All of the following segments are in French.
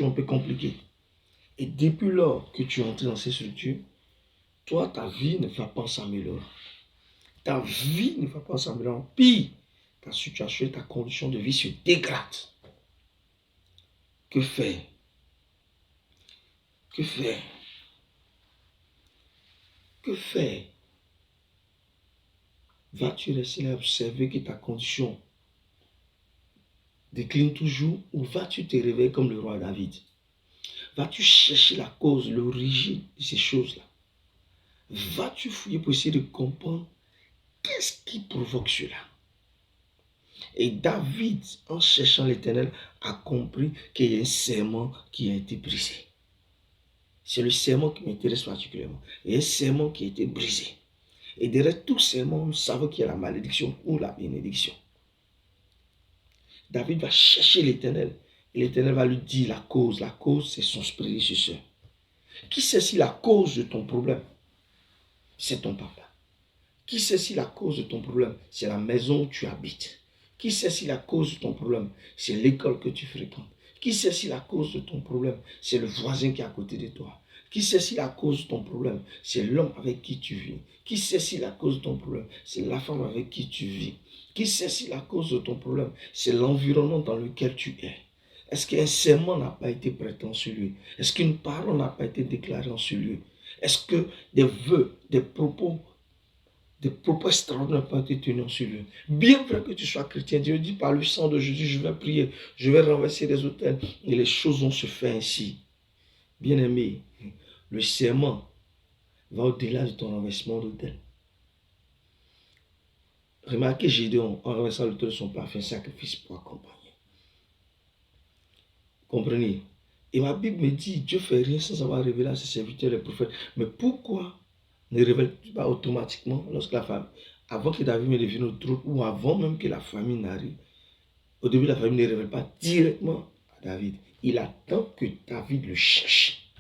un peu compliquée. Et depuis lors que tu es entré dans ces structures, toi, ta vie ne va pas s'améliorer. Ta vie ne va pas s'améliorer. Pire, ta situation et ta condition de vie se dégradent. Que faire? Que faire? Que faire? Vas-tu rester là à observer que ta condition décline toujours ou vas-tu te réveiller comme le roi David? Vas-tu chercher la cause, l'origine de ces choses-là? Vas-tu fouiller pour essayer de comprendre qu'est-ce qui provoque cela? Et David, en cherchant l'Éternel, a compris qu'il y a un serment qui a été brisé. C'est le serment qui m'intéresse particulièrement. Il y a un serment qui a été brisé. Et derrière tout serment, nous savons qu'il y a la malédiction ou la bénédiction. David va chercher l'Éternel. Et l'Éternel va lui dire la cause. La cause, c'est son prédécesseur. Qui sait si la cause de ton problème, c'est ton papa? Qui sait si la cause de ton problème, c'est la maison où tu habites? Qui sait si la cause de ton problème, c'est l'école que tu fréquentes? Qui sait si la cause de ton problème, c'est le voisin qui est à côté de toi? Qui sait si la cause de ton problème, c'est l'homme avec qui tu vis? Qui sait si la cause de ton problème, c'est la femme avec qui tu vis? Qui sait si la cause de ton problème, c'est l'environnement dans lequel tu es? Est-ce qu'un serment n'a pas été prêté en ce lieu? Est-ce qu'une parole n'a pas été déclarée en ce lieu? Est-ce que des vœux, des propos extraordinaires n'ont pas été tenus en ce lieu? Bien vrai que tu sois chrétien, Dieu dit par le sang de Jésus, je vais prier, je vais renverser les autels et les choses vont se faire ainsi. Bien-aimé, le serment va au-delà de ton renversement d'autel. Remarquez Gédéon, en renversant l'autel de son père, fait un sacrifice pour accompagner. Comprenez? Et ma Bible me dit, Dieu ne fait rien sans avoir révélé à ses serviteurs les prophètes. Mais pourquoi ne révèle-t-il pas automatiquement lorsque la famille, avant que David ne devienne au trône, ou avant même que la famille n'arrive, au début la famille ne révèle pas directement à David. Il attend que David le cherche.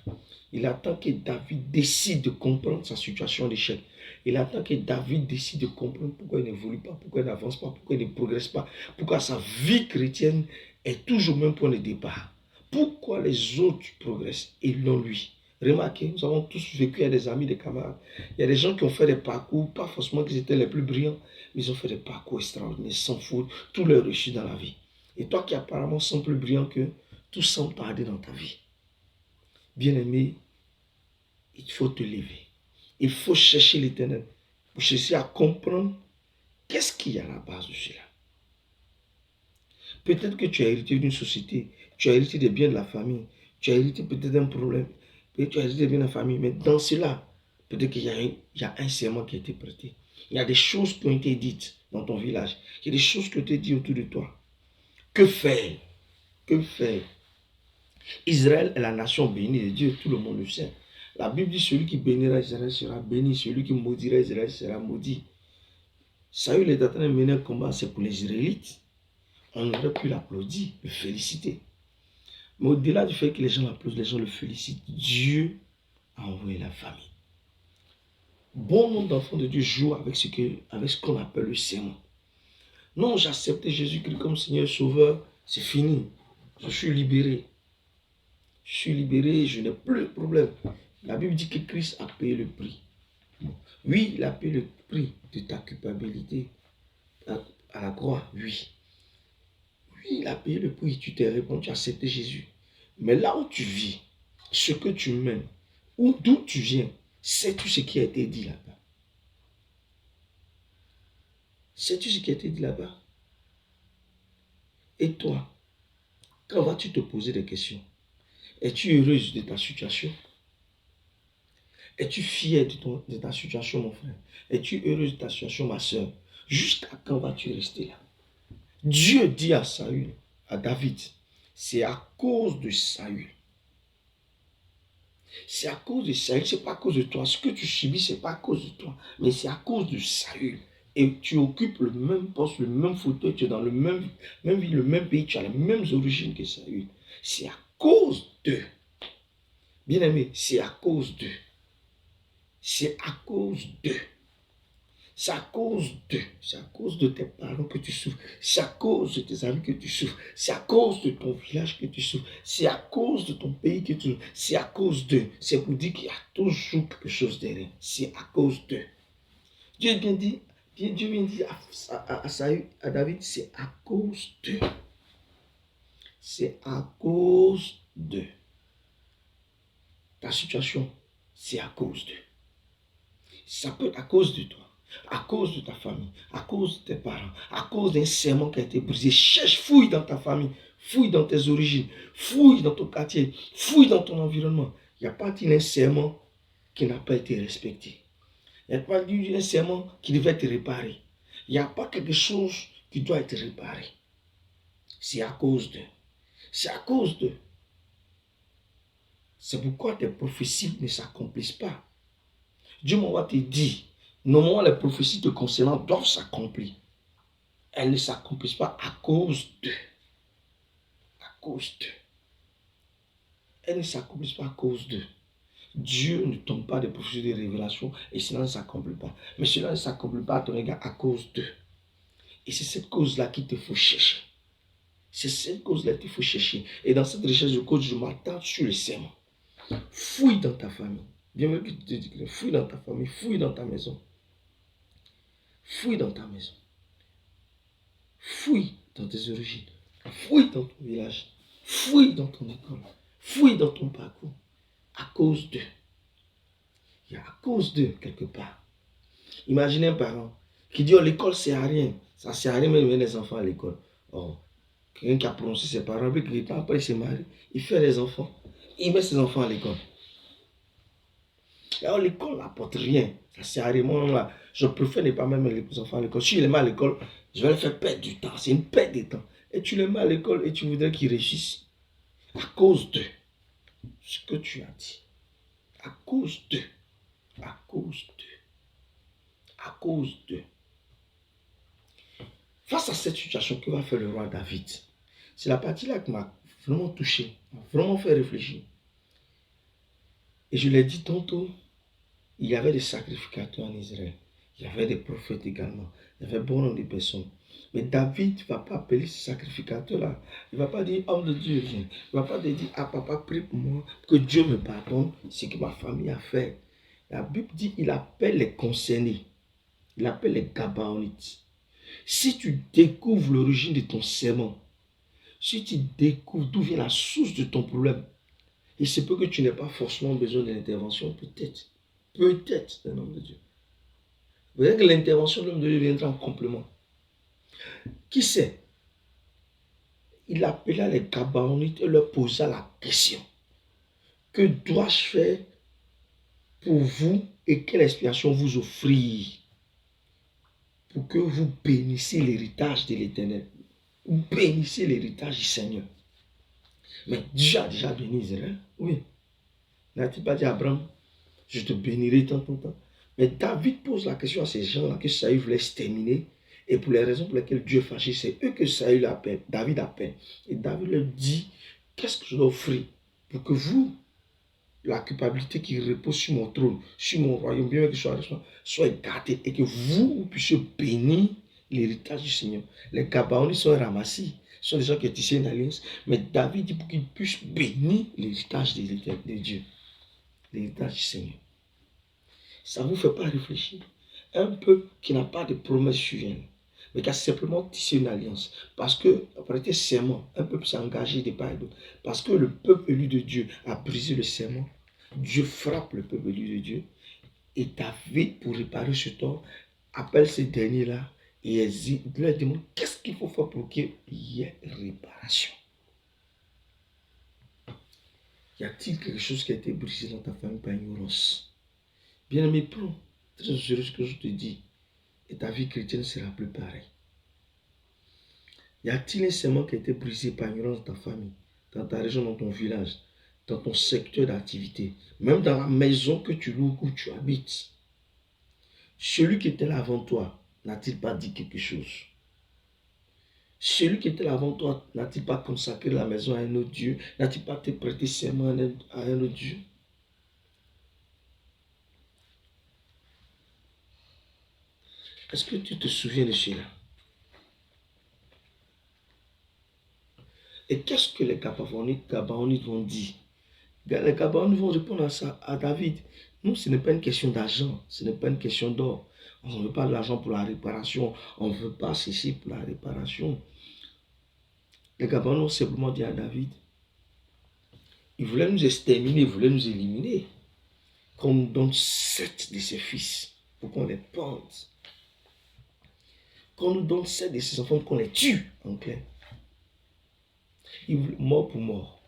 Il attend que David décide de comprendre sa situation d'échec. Il attend que David décide de comprendre pourquoi il n'évolue pas, pourquoi il n'avance pas, pourquoi il ne progresse pas, pourquoi sa vie chrétienne est toujours au même point de départ. Pourquoi les autres progressent et non lui? Remarquez, nous avons tous vécu, il y a des amis, des camarades. Il y a des gens qui ont fait des parcours, pas forcément qu'ils étaient les plus brillants, mais ils ont fait des parcours extraordinaires, sans faute, tout leur réussi dans la vie. Et toi qui apparemment sembles plus brillant qu'eux, tout semble tarder dans ta vie. Bien-aimé, il faut te lever. Il faut chercher l'Éternel pour chercher à comprendre qu'est-ce qu'il y a à la base de cela. Peut-être que tu as hérité d'une société, tu as hérité des biens de la famille, tu as hérité peut-être d'un problème, peut-être que tu as hérité des biens de la famille, mais dans cela, peut-être qu'il y a un serment qui a été prêté. Il y a des choses qui ont été dites dans ton village. Il y a des choses qui ont été dites autour de toi. Que faire? Que faire? Israël est la nation bénie de Dieu, tout le monde le sait. La Bible dit celui qui bénira Israël sera béni, celui qui maudira Israël sera maudit. Saül est en train de mener un combat, c'est pour les Israélites. On aurait pu l'applaudir, le féliciter. Mais au-delà du fait que les gens l'applaudissent, les gens le félicitent, Dieu a envoyé la famille. Bon nombre d'enfants de Dieu jouent avec ce qu'on appelle le serment. Non, j'ai accepté Jésus-Christ comme Seigneur et Sauveur, c'est fini. Je suis libéré. Je suis libéré, je n'ai plus de problème. La Bible dit que Christ a payé le prix. Oui, il a payé le prix de ta culpabilité à la croix, oui. Oui, il a payé le prix, tu t'es répandu, tu as accepté Jésus. Mais là où tu vis, ce que tu mènes, ou d'où tu viens, sais-tu ce qui a été dit là-bas? Sais-tu ce qui a été dit là-bas? Et toi, quand vas-tu te poser des questions? Es-tu heureuse de ta situation? Es-tu fier de ta situation, mon frère? Es-tu heureuse de ta situation, ma soeur? Jusqu'à quand vas-tu rester là? Dieu dit à Saül, à David, c'est à cause de Saül. C'est à cause de Saül, c'est pas à cause de toi. Ce que tu subis, c'est pas à cause de toi, mais c'est à cause de Saül. Et tu occupes le même poste, le même fauteuil, tu es dans le même pays, tu as les mêmes origines que Saül. C'est à cause d'eux. Bien-aimé, c'est à cause d'eux. C'est à cause d'eux. C'est à cause d'eux. C'est à cause de tes parents que tu souffres. C'est à cause de tes amis que tu souffres. C'est à cause de ton village que tu souffres. C'est à cause de ton pays que tu souffres. C'est à cause d'eux. C'est pour dire qu'il y a toujours quelque chose derrière. C'est à cause d'eux. Dieu vient dire, à David, c'est à cause d'eux. C'est à cause d'eux. Ta situation, c'est à cause d'eux. Ça peut être à cause de toi, à cause de ta famille, à cause de tes parents, à cause d'un serment qui a été brisé. Cherche, fouille dans ta famille, fouille dans tes origines, fouille dans ton quartier, fouille dans ton environnement. Il n'y a pas d'un serment qui n'a pas été respecté. Il n'y a pas d'un serment qui devait être réparé. Il n'y a pas quelque chose qui doit être réparé. C'est à cause d'eux. C'est à cause d'eux. C'est pourquoi tes prophéties ne s'accomplissent pas. Dieu m'envoie te dire, normalement les prophéties te concernant doivent s'accomplir. Elles ne s'accomplissent pas à cause d'eux. À cause d'eux. Elles ne s'accomplissent pas à cause d'eux. Dieu ne tombe pas des prophéties de révélation et cela ne s'accomplit pas. Mais cela ne s'accomplit pas à ton égard à cause d'eux. Et c'est cette cause-là qu'il te faut chercher. C'est cette cause-là qu'il faut chercher. Et dans cette recherche de cause, je m'attends sur le serment. Fouille dans ta famille. Bien même que tu te dis, fouille dans ta famille, fouille dans ta maison. Fouille dans ta maison. Fouille dans tes origines. Fouille dans ton village. Fouille dans ton école. Fouille dans ton parcours. À cause d'eux. Il y a à cause d'eux quelque part. Imaginez un parent qui dit, oh, l'école c'est à rien. Ça sert à rien de mettre les enfants à l'école. Oh, quelqu'un qui a prononcé ses parents, puis qui après il se marie, il fait les enfants. Il met ses enfants à l'école. Alors l'école n'apporte rien. Ça sert à rien. Moi, là, je préfère ne pas mettre les enfants à l'école. Si je les mets à l'école, je vais les faire perdre du temps. C'est une perte de temps. Et tu les mets à l'école et tu voudrais qu'ils réussissent. À cause de ce que tu as dit. À cause de. À cause de. À cause de. Face à cette situation, que va faire le roi David? C'est la partie là qui m'a vraiment touché, m'a vraiment fait réfléchir. Et je l'ai dit tantôt, il y avait des sacrificateurs en Israël. Il y avait des prophètes également. Il y avait bon nombre de personnes. Mais David ne va pas appeler ce sacrificateur-là. Il ne va pas dire, homme de Dieu, viens. Il ne va pas te dire, ah papa, prie pour moi, que Dieu me pardonne ce que ma famille a fait. La Bible dit, il appelle les concernés. Il appelle les Gabaonites. Si tu découvres l'origine de ton serment, si tu découvres d'où vient la source de ton problème, il se peut que tu n'aies pas forcément besoin de l'intervention, peut-être. Peut-être d'un homme de Dieu. Peut-être que l'intervention de l'homme de Dieu viendra en complément. Qui sait? Il appela les Gabaonites et leur posa la question. Que dois-je faire pour vous et quelle expiation vous offrir pour que vous bénissiez l'héritage de l'Éternel? Vous bénissiez l'héritage du Seigneur. Mais Dieu a déjà béni Israël. Oui. N'a-t-il pas dit à Abraham, je te bénirai tant. Mais David pose la question à ces gens-là que Saül voulait exterminer. Et pour les raisons pour lesquelles Dieu fâché, c'est eux que Saül appelle, David appelle. Et David leur dit, qu'est-ce que je dois offrir pour que vous, la culpabilité qui repose sur mon trône, sur mon royaume, bien que soit gardée et que vous puissiez bénir l'héritage du Seigneur. Les Gabaonites sont ramassés. Ce sont des gens qui ont tissé une alliance. Mais David dit pour qu'ils puissent bénir l'héritage de Dieu. L'héritage du Seigneur. Ça ne vous fait pas réfléchir? Un peuple qui n'a pas de promesse sur elle, mais qui a simplement tissé une alliance. Parce que, après tes serments, un peuple s'est engagé de part et d'autre. Parce que le peuple élu de Dieu a brisé le serment. Dieu frappe le peuple élu de Dieu. Et David, pour réparer ce tort, appelle ces derniers-là et leur demande qu'est-ce qu'il faut faire pour qu'il y ait réparation. Y a-t-il quelque chose qui a été brisé dans ta famille par ignorance? Bien-aimé, prends très sérieux ce que je te dis et ta vie chrétienne ne sera plus pareille. Y a-t-il un serment qui a été brisé par ignorance dans ta famille, dans ta région, dans ton village, dans ton secteur d'activité, même dans la maison que tu loues où tu habites? Celui qui était là avant toi n'a-t-il pas dit quelque chose? Celui qui était là avant toi n'a-t-il pas consacré la maison à un autre Dieu? N'a-t-il pas te prêté serment à un autre Dieu? Est-ce que tu te souviens de cela? Et qu'est-ce que les Gabaonites vont dire? Les Gabaonites vont répondre à ça, à David. Nous, ce n'est pas une question d'argent, ce n'est pas une question d'or. On ne veut pas de l'argent pour la réparation, on ne veut pas ceci pour la réparation. Les Gabaonites ont simplement dit à David, il voulait nous exterminer, il voulait nous éliminer. Qu'on nous donne 7 de ses fils pour qu'on les pende. Qu'on nous donne 7 de ses enfants pour qu'on les tue, en clair. Il voulait mort pour mort.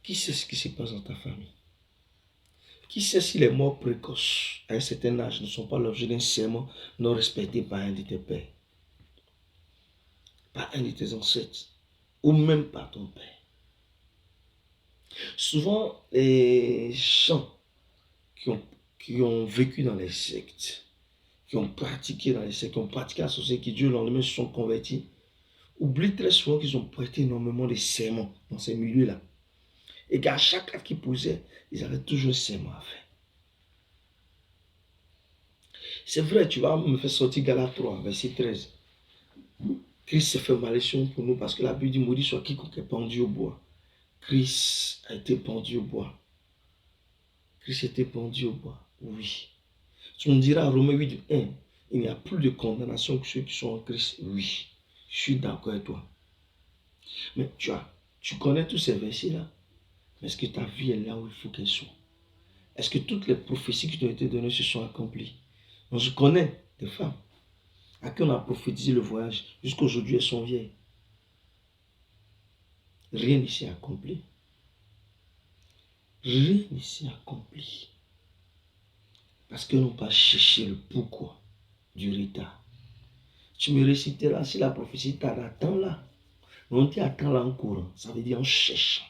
Qui sait ce qui se passe dans ta famille? Qui sait si les morts précoces à un certain âge ne sont pas l'objet d'un serment non respecté par un de tes pères, par un de tes ancêtres, ou même par ton père? Souvent, les gens qui ont vécu dans les sectes, qui ont pratiqué dans les sectes, qui ont pratiqué la sorcellerie, qui du lendemain se sont convertis, oublient très souvent qu'ils ont prêté énormément de serments dans ces milieux-là. Et qu'à chaque acte qu'ils posaient, ils avaient toujours un serment à faire. C'est vrai, tu vas me faire sortir Galates 3, verset 13. Christ s'est fait malédiction pour nous parce que la Bible dit maudit soit quiconque est pendu au bois. Christ a été pendu au bois. Christ a été pendu au bois. Oui. Tu me diras, Romains 8, 1, il n'y a plus de condamnation que ceux qui sont en Christ. Oui. Je suis d'accord avec toi. Mais tu connais tous ces versets-là. Mais est-ce que ta vie est là où il faut qu'elle soit? Est-ce que toutes les prophéties qui t'ont été données se sont accomplies? Donc, je connais des femmes à qui on a prophétisé le voyage. Jusqu'aujourd'hui, elles sont vieilles. Rien ne s'est accompli. Rien ne s'est accompli. Parce qu'elles n'ont pas cherché le pourquoi du retard. Tu me réciteras si la prophétie t'attend là. Mais on dit attend là en courant. Ça veut dire en cherchant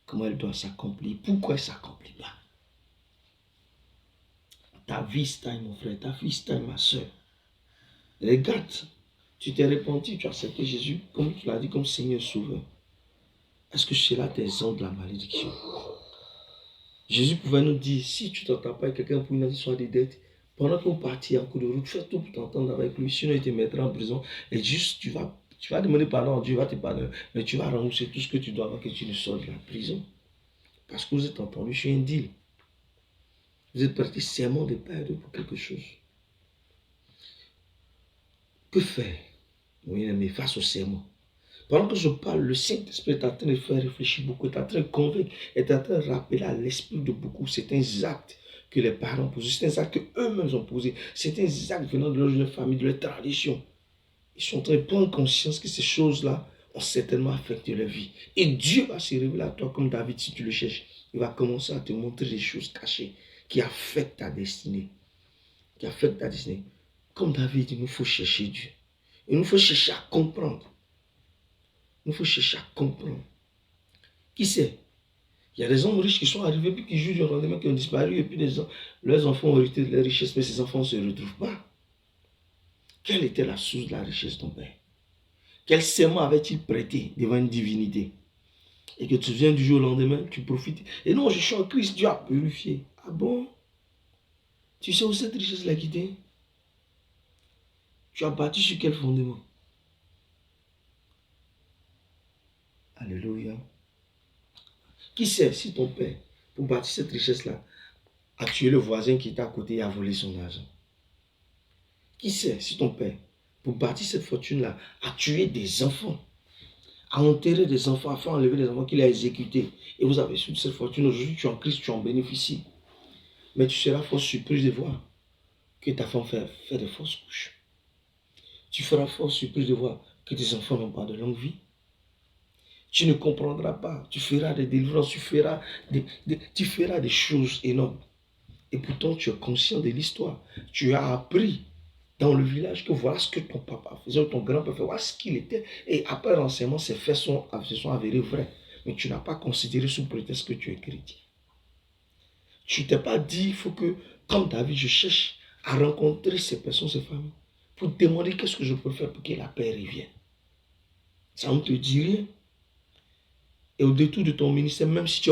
comment elle doit s'accomplir. Pourquoi elle ne s'accomplit pas? Ta vie stagne, mon frère. Ta vie stagne, ma soeur. Regarde, tu t'es repenti, tu as accepté Jésus, comme tu l'as dit, comme Seigneur Sauveur. Est-ce que cela t'exempte de la malédiction? Jésus pouvait nous dire, si tu t'entends pas avec quelqu'un pour une addition à des dettes, pendant que vous partiez en cours de route, fais tout pour t'entendre avec lui, sinon il te mettra en prison. Et juste, tu vas demander pardon, Dieu va te pardonner, mais tu vas rembourser tout ce que tu dois avant que tu ne sortes de la prison. Parce que vous êtes entendu sur un deal. Vous êtes prêté serment de perdre pour quelque chose. Que faire, mon bien-aimé, face au serment? Pendant que je parle, le Saint-Esprit est en train de faire réfléchir beaucoup, est en train de convaincre, est en train de rappeler à l'esprit de beaucoup certains actes que les parents posent, certains actes qu'eux-mêmes ont posés, certains actes venant de leur famille, de leur tradition. Ils sont en train de prendre conscience que ces choses-là ont certainement affecté leur vie. Et Dieu va se révéler à toi comme David si tu le cherches. Il va commencer à te montrer des choses cachées qui affectent ta destinée. Qui affectent ta destinée. Comme David, il nous faut chercher Dieu. Il nous faut chercher à comprendre. Il faut chercher à comprendre. Qui sait? Il y a des hommes riches qui sont arrivés, puis qui jouent du rendement, qui ont disparu, et puis leurs enfants ont hérité de leur richesse, mais ces enfants ne se retrouvent pas. Quelle était la source de la richesse de ton père? Quel serment avait-il prêté devant une divinité? Et que tu viens du jour au lendemain, tu profites. Et non, je suis en Christ, Dieu a purifié. Ah bon? Tu sais où cette richesse l'a quitté? Tu as bâti sur quel fondement? Alléluia. Qui sait si ton père, pour bâtir cette richesse-là, a tué le voisin qui était à côté et a volé son argent? Qui sait si ton père, pour bâtir cette fortune-là, a tué des enfants, a enterré des enfants, a fait enlever des enfants qu'il a exécutés, et vous avez su cette fortune, aujourd'hui tu es en Christ, tu en bénéficies. Mais tu seras fort surpris de voir que ta femme fait de fausses couches. Tu feras fort surpris de voir que tes enfants n'ont pas de longue vie. Tu ne comprendras pas. Tu feras des délivrances, tu feras des choses énormes. Et pourtant, tu es conscient de l'histoire. Tu as appris dans le village que voilà ce que ton papa faisait, ton grand-père faisait, voilà ce qu'il était. Et après l'enseignement, ces faits se sont avérés vrais. Mais tu n'as pas considéré sous prétexte que tu es chrétien. Tu ne t'es pas dit, il faut que, comme David, je cherche à rencontrer ces personnes, ces familles, pour demander qu'est-ce que je peux faire pour que la paix revienne. Ça ne te dit rien. Et au détour de ton ministère, même si tu es